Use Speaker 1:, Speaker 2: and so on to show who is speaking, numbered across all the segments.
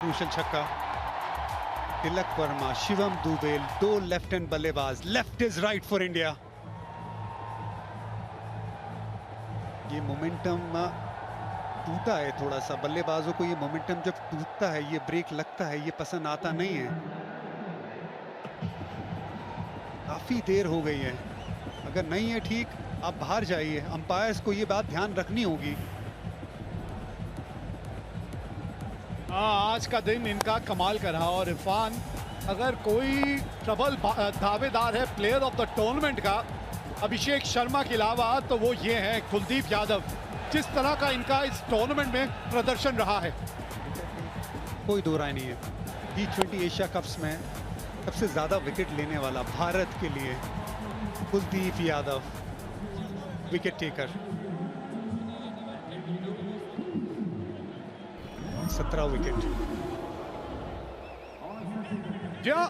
Speaker 1: Crucial छक्का। तिलक वर्मा, शिवम दुबे, दो left hand बल्लेबाज। Left is right for India. ये मोमेंटम टूटा है थोड़ा सा। बल्लेबाजों को ये मोमेंटम जब टूटता है, ये ब्रेक लगता है, ये पसंद आता नहीं है। काफी देर हो गई है। अगर नहीं है ठीक, आप बाहर जाइए। अंपायर्स को ये बात ध्यान रखनी होगी।
Speaker 2: आज का दिन इनका कमाल का रहा। और इरफान, अगर कोई ट्रबल दावेदार है प्लेयर ऑफ द टूर्नामेंट का अभिषेक शर्मा के अलावा, तो वो ये है कुलदीप यादव। जिस तरह का इनका इस टूर्नामेंट में प्रदर्शन रहा है,
Speaker 1: कोई दो राय नहीं है। T20 एशिया कप्स में सबसे ज्यादा विकेट लेने वाला भारत के लिए Kuldeep Yadav, wicket taker. 17 wicket.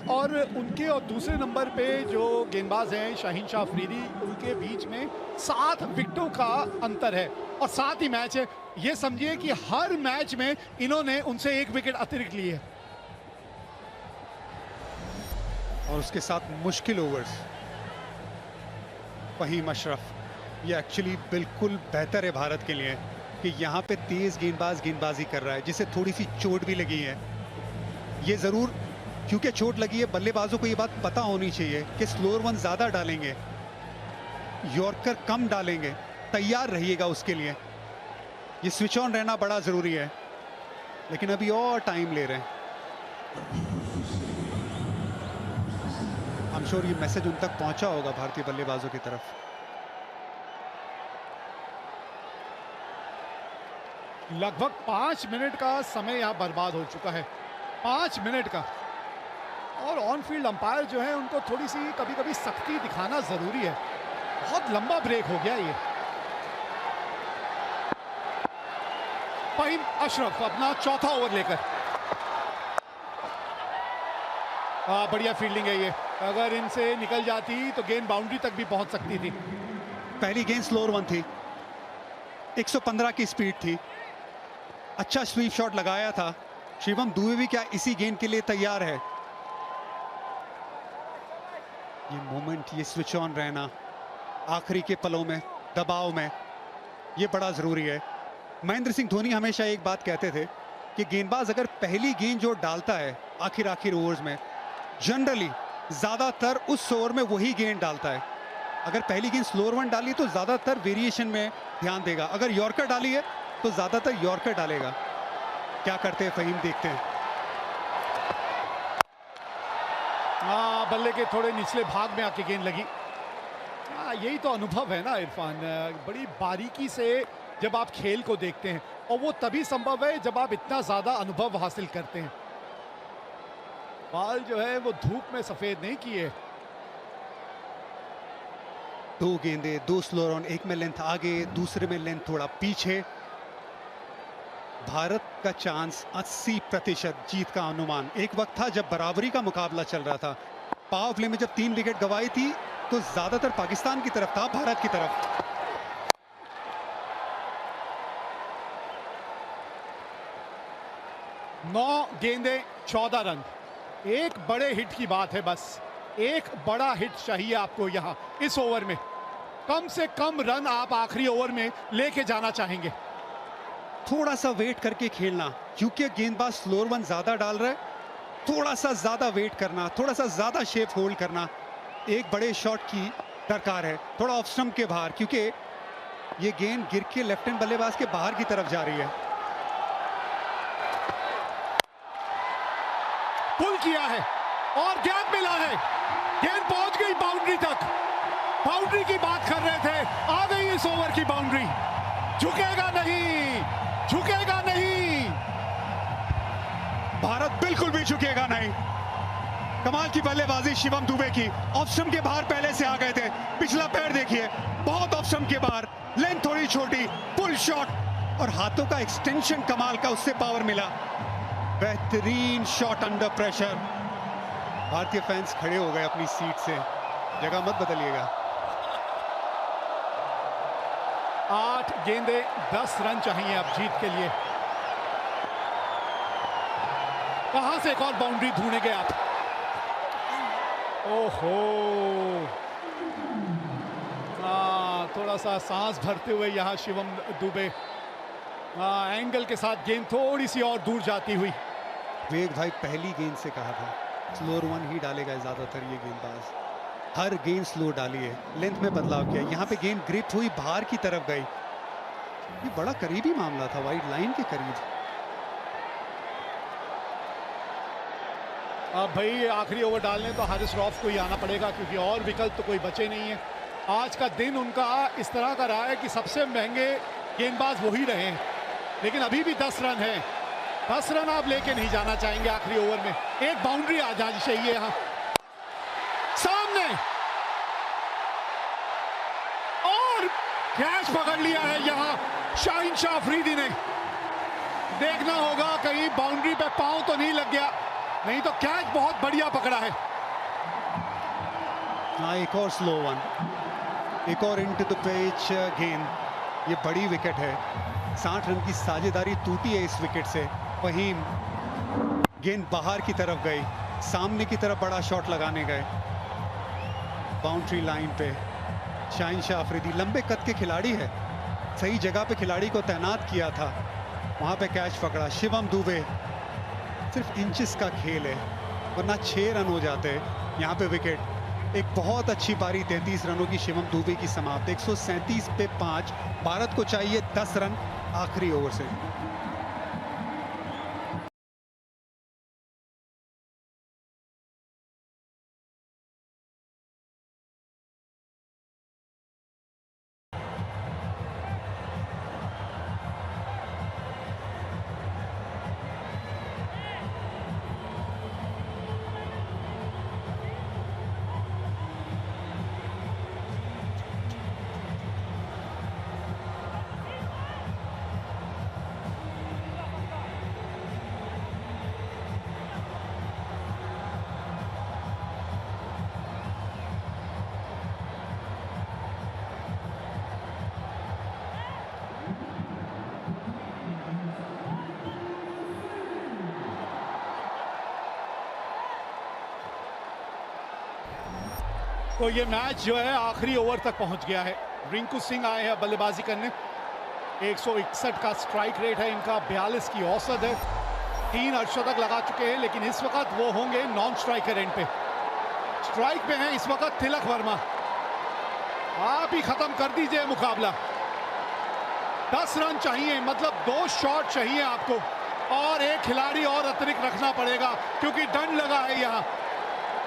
Speaker 2: और उनके और दूसरे नंबर पे जो गेंदबाज हैं शाहीन शाह अफरीदी, उनके बीच में 7 विकेटों का अंतर है और 7 ही मैच है। ये समझिए कि हर मैच में इन्होंने उनसे 1 विकेट अतिरिक्त ली है।
Speaker 1: और उसके साथ मुश्किल ओवर्स। फहीम अशरफ, ये एक्चुअली बिल्कुल बेहतर है भारत के लिए कि यहाँ पे तेज गेंदबाजी कर रहा है, जिसे थोड़ी सी चोट भी लगी है। ये जरूर, क्योंकि चोट लगी है, बल्लेबाजों को ये बात पता होनी चाहिए कि स्लोअर वन ज्यादा डालेंगे, यॉर्कर कम डालेंगे। तैयार रहिएगा उसके लिए। ये स्विच ऑन रहना बड़ा जरूरी है, लेकिन अभी और टाइम ले रहे हैं। आई एम श्योर ये मैसेज उन तक पहुंचा होगा भारतीय बल्लेबाजों की तरफ।
Speaker 2: लगभग 5 मिनट का समय यहाँ बर्बाद हो चुका है। 5 मिनट का। और ऑन फील्ड अंपायर जो है उनको थोड़ी सी कभी कभी सख्ती दिखाना जरूरी है। बहुत लंबा ब्रेक हो गया ये। फहीम अशरफ अपना चौथा ओवर लेकर। बढ़िया फील्डिंग है ये। अगर इनसे निकल जाती तो गेंद बाउंड्री तक भी पहुंच सकती थी।
Speaker 1: पहली गेंद स्लोअर वन थी, 115 की स्पीड थी। अच्छा स्वीप शॉट लगाया था। शिवम दुबे भी क्या इसी गेंद के लिए तैयार है? ये मोमेंट, ये स्विच ऑन रहना आखिरी के पलों में, दबाव में, ये बड़ा जरूरी है। महेंद्र सिंह धोनी हमेशा एक बात कहते थे कि गेंदबाज अगर पहली गेंद जो डालता है आखिर ओवर्स में, जनरली ज्यादातर उस ओवर में वही गेंद डालता है। अगर पहली गेंद स्लोअर वन डाली तो ज्यादातर वेरिएशन में ध्यान देगा। अगर यॉर्कर डाली है तो ज्यादातर यॉर्कर डालेगा। क्या करते हैं फहीम, देखते हैं।
Speaker 2: बल्ले के थोड़े निचले भाग में आके गेंद लगी। यही तो अनुभव है ना इरफान। बड़ी बारीकी से जब आप खेल को देखते हैं, और वो तभी संभव है जब आप इतना ज्यादा अनुभव हासिल करते हैं। बाल जो है वो धूप में सफेद नहीं किए।
Speaker 1: 2 गेंदे, 2 स्लोअर ऑन, एक में लेंथ आगे, दूसरे में लेंथ थोड़ा पीछे। भारत का चांस 80% जीत का अनुमान। एक वक्त था जब बराबरी का मुकाबला चल रहा था। पावर प्ले में जब 3 विकेट गंवाई थी तो ज्यादातर पाकिस्तान की तरफ था, भारत की तरफ।
Speaker 2: 9 गेंदे 14 रन। एक बड़े हिट की बात है, बस एक बड़ा हिट चाहिए आपको यहां इस ओवर में। कम से कम रन आप आखिरी ओवर में लेके जाना चाहेंगे।
Speaker 1: थोड़ा सा वेट करके खेलना, क्योंकि गेंदबाज स्लोअर वन ज्यादा डाल रहा है। थोड़ा सा ज्यादा वेट करना, थोड़ा सा ज्यादा शेप होल्ड करना। एक बड़े शॉट की दरकार है, थोड़ा ऑफ स्टंप के बाहर, क्योंकि ये गेंद गिर के लेफ्ट हैंड बल्लेबाज के बाहर की तरफ जा रही है।
Speaker 2: पुल किया है और गैप मिला है। गेंद पहुंच गई बाउंड्री तक। बाउंड्री की बात कर रहे थे, आ गई इस ओवर की बाउंड्री। झुकेगा नहीं, झुकेगा नहीं।
Speaker 1: भारत बिल्कुल भी झुकेगा नहीं। कमाल की बल्लेबाजी शिवम दुबे की। ऑफ स्टंप के बाहर पहले से आ गए थे। पिछला पैर देखिए, बहुत ऑफ स्टंप के बाहर, लेंथ थोड़ी छोटी, पुल शॉट और हाथों का एक्सटेंशन कमाल का, उससे पावर मिला। बेहतरीन शॉट अंडर प्रेशर। भारतीय फैंस खड़े हो गए अपनी सीट से, जगह मत बदलिएगा।
Speaker 2: 8 गेंदे 10 रन चाहिए अब जीत के लिए। कहां से एक और बाउंड्री ढूंढेंगे आप? ओहो, थोड़ा सा सांस भरते हुए यहाँ शिवम दुबे, एंगल के साथ गेंद थोड़ी सी और दूर जाती हुई।
Speaker 1: वेग भाई पहली गेंद से कहा था स्लोअर वन ही डालेगा ज्यादातर ये गेंदबाज, हर गेंद स्लो डाली है, लेंथ में बदलाव किया, यहाँ पे गेंद ग्रिप हुई बाहर की तरफ गई, ये बड़ा करीबी मामला था, वाइड लाइन के करीब।
Speaker 2: अब भाई आखिरी ओवर डालने तो हारिस रऊफ को ही आना पड़ेगा, क्योंकि और विकल्प तो कोई बचे नहीं है। आज का दिन उनका इस तरह का रहा है कि सबसे महंगे गेंदबाज वही रहे हैं, लेकिन अभी भी 10 रन है। 10 रन आप लेके नहीं जाना चाहेंगे आखिरी ओवर में, एक बाउंड्री आ जानी चाहिए। यहाँ सामने और कैच पकड़ लिया है यहाँ शाहीन शाह अफरीदी ने। देखना होगा कहीं बाउंड्री पे पांव तो नहीं लग गया, नहीं तो कैच बहुत बढ़िया पकड़ा है।
Speaker 1: हाँ, एक और स्लो वन, एक और इनटू द पेच गेंद, ये बड़ी विकेट है, 60 रन की साझेदारी टूटी है इस विकेट से। फहीम गेंद बाहर की तरफ गई, सामने की तरफ बड़ा शॉट लगाने गए, बाउंड्री लाइन पे शाहीन शाह अफरीदी लंबे कद के खिलाड़ी है, सही जगह पे खिलाड़ी को तैनात किया था, वहां पे कैच पकड़ा। शिवम दुबे, सिर्फ इंचेस का खेल है, वरना 6 रन हो जाते हैं। यहाँ पे विकेट, एक बहुत अच्छी पारी 33 रनों की शिवम दुबे की समाप्त, 137 पे 5। भारत को चाहिए 10 रन आखिरी ओवर से।
Speaker 2: तो ये मैच जो है आखिरी ओवर तक पहुंच गया है। रिंकू सिंह आए हैं बल्लेबाजी करने, 161 का स्ट्राइक रेट है इनका, 42 की औसत है, 3 अर्धशतक लगा चुके हैं, लेकिन इस वक्त वो होंगे नॉन स्ट्राइकर एंड पे। स्ट्राइक पे हैं इस वक्त तिलक वर्मा, आप ही खत्म कर दीजिए मुकाबला। 10 रन चाहिए, मतलब 2 शॉट चाहिए आपको, और एक खिलाड़ी और अतिरिक्त रखना पड़ेगा, क्योंकि दंड लगा है यहाँ।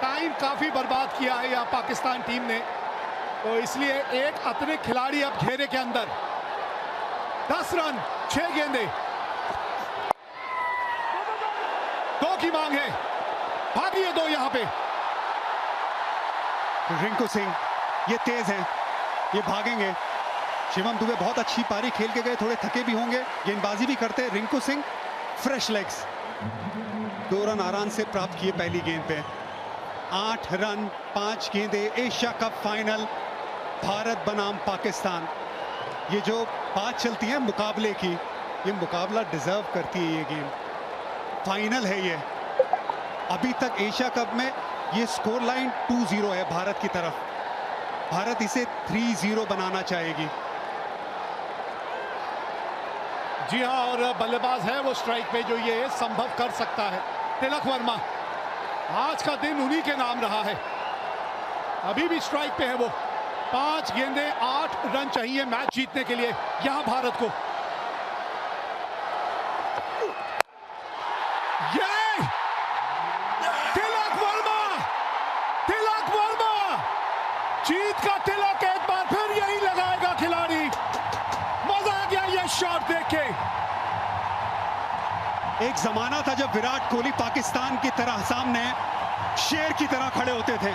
Speaker 2: टाइम काफी बर्बाद किया है यहाँ पाकिस्तान टीम ने, तो इसलिए एक अतिरिक्त खिलाड़ी अब घेरे के अंदर। 10 रन 6 गेंदे, 2 की मांग है, भागिए 2 यहाँ पे।
Speaker 1: रिंकू सिंह ये तेज हैं, ये भागेंगे। शिवम दुबे बहुत अच्छी पारी खेल के गए, थोड़े थके भी होंगे, गेंदबाजी भी करते हैं। Rinku Singh fresh legs, 2 run आराम से प्राप्त किए पहली गेंद पे। 8 रन 5 गेंदे, एशिया कप फाइनल, भारत बनाम पाकिस्तान। ये जो बात चलती है मुकाबले की, ये मुकाबला डिजर्व करती है ये गेम, फाइनल है ये। अभी तक एशिया कप में ये स्कोर लाइन 2-0 है भारत की तरफ, भारत इसे 3-0 बनाना चाहेगी।
Speaker 2: जी हाँ, और बल्लेबाज है वो स्ट्राइक पे जो ये संभव कर सकता है, तिलक वर्मा। आज का दिन उन्हीं के नाम रहा है, अभी भी स्ट्राइक पे है वो। 5 गेंदे 8 रन चाहिए मैच जीतने के लिए यहां भारत को। ये तिलक वर्मा, तिलक वर्मा जीत का तिलक एक बार फिर यही लगाएगा खिलाड़ी। मजा आ गया ये शॉट देख के।
Speaker 1: एक जमाना था जब विराट कोहली पाकिस्तान की तरह सामने शेर की तरह खड़े होते थे।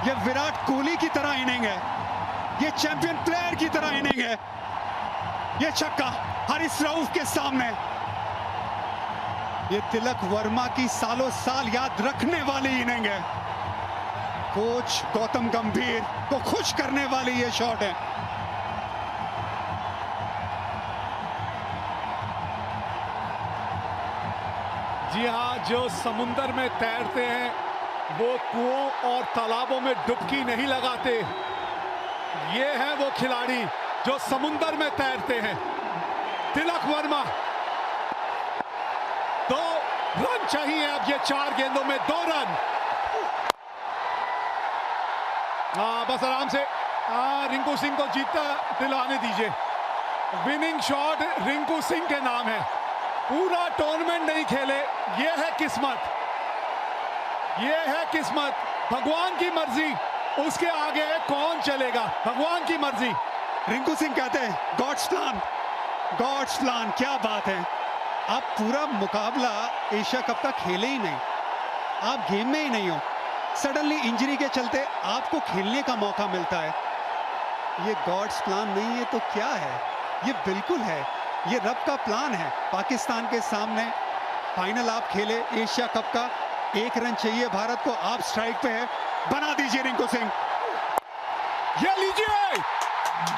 Speaker 1: ये विराट कोहली की तरह इनिंग है, ये चैंपियन प्लेयर की तरह इनिंग है। ये छक्का हारिस रऊफ के सामने, ये तिलक वर्मा की सालों साल याद रखने वाली इनिंग है। कोच गौतम गंभीर को खुश करने वाली ये शॉट है।
Speaker 2: जी हाँ, जो समुंदर में तैरते हैं वो कुओं और तालाबों में डुबकी नहीं लगाते। ये है वो खिलाड़ी जो समुंदर में तैरते हैं। तिलक वर्मा, 2 रन चाहिए अब ये 4 गेंदों में 2 रन। बस आराम से रिंकू सिंह को जीतता दिलाने दीजिए। विनिंग शॉट रिंकू सिंह के नाम है। पूरा टूर्नामेंट नहीं खेले, ये है किस्मत, ये है किस्मत। भगवान की मर्जी, उसके आगे कौन चलेगा? भगवान की मर्जी।
Speaker 1: रिंकू सिंह कहते हैं गॉड्स प्लान, गॉड्स प्लान। क्या बात है, आप पूरा मुकाबला एशिया कप का खेले ही नहीं, आप गेम में ही नहीं हो। सडनली इंजरी के चलते आपको खेलने का मौका मिलता है। ये गॉड्स प्लान नहीं है तो क्या है? ये बिल्कुल है, ये रब का प्लान है। पाकिस्तान के सामने फाइनल आप खेले एशिया कप का, 1 रन चाहिए भारत को, आप स्ट्राइक पे है, बना दीजिए रिंकू सिंह।
Speaker 2: ये लीजिए,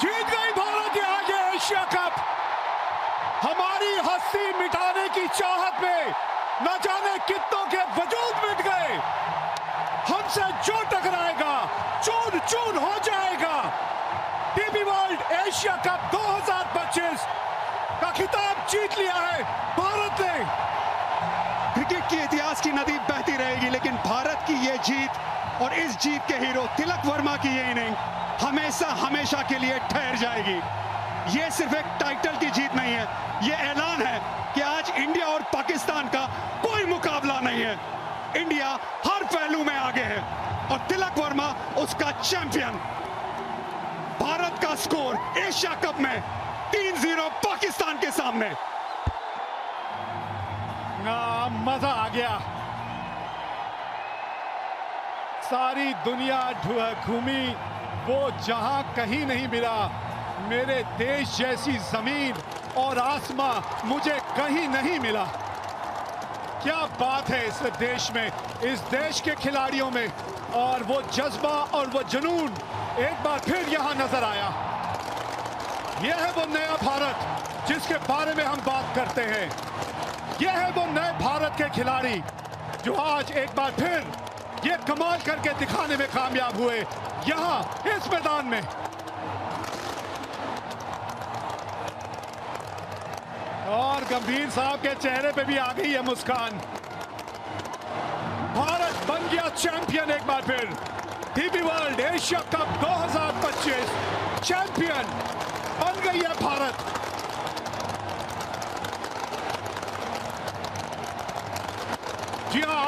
Speaker 2: जीत गई भारत ये आगे एशिया कप। हमारी हस्ती मिटाने की चाहत में न जाने कितनों के वजूद मिट गए। हमसे जो टकराएगा चूर चूर हो जाएगा। टीबी वर्ल्ड एशिया कप 2025 का खिताब जीत लिया है भारत ने।
Speaker 1: क्रिकेट के इतिहास की नदी बहती रहेगी, लेकिन भारत की ये जीत और इस जीत के हीरो तिलक वर्मा की ये इनिंग हमेशा हमेशा के लिए ठहर जाएगी। ये सिर्फ एक टाइटल की जीत नहीं है, ये ऐलान है कि आज इंडिया और पाकिस्तान का कोई मुकाबला नहीं है। इंडिया हर पहलू में आगे है और तिलक वर्मा उसका चैंपियन। भारत का स्कोर एशिया कप में 3-0 पाकिस्तान के सामने।
Speaker 2: मजा आ गया। सारी दुनिया घूमी, वो जहां कहीं नहीं मिला। मेरे देश जैसी जमीन और आसमां मुझे कहीं नहीं मिला। क्या बात है इस देश में, इस देश के खिलाड़ियों में, और वो जज्बा और वो जुनून एक बार फिर यहां नजर आया। यह है वो नया भारत जिसके बारे में हम बात करते हैं। यह है वो नए भारत के खिलाड़ी जो आज एक बार फिर ये कमाल करके दिखाने में कामयाब हुए यहां इस मैदान में। और गंभीर साहब के चेहरे पे भी आ गई है मुस्कान। भारत बन गया चैंपियन एक बार फिर। TB world Asia cup 2025 champion बन गई है भारत। जी हाँ,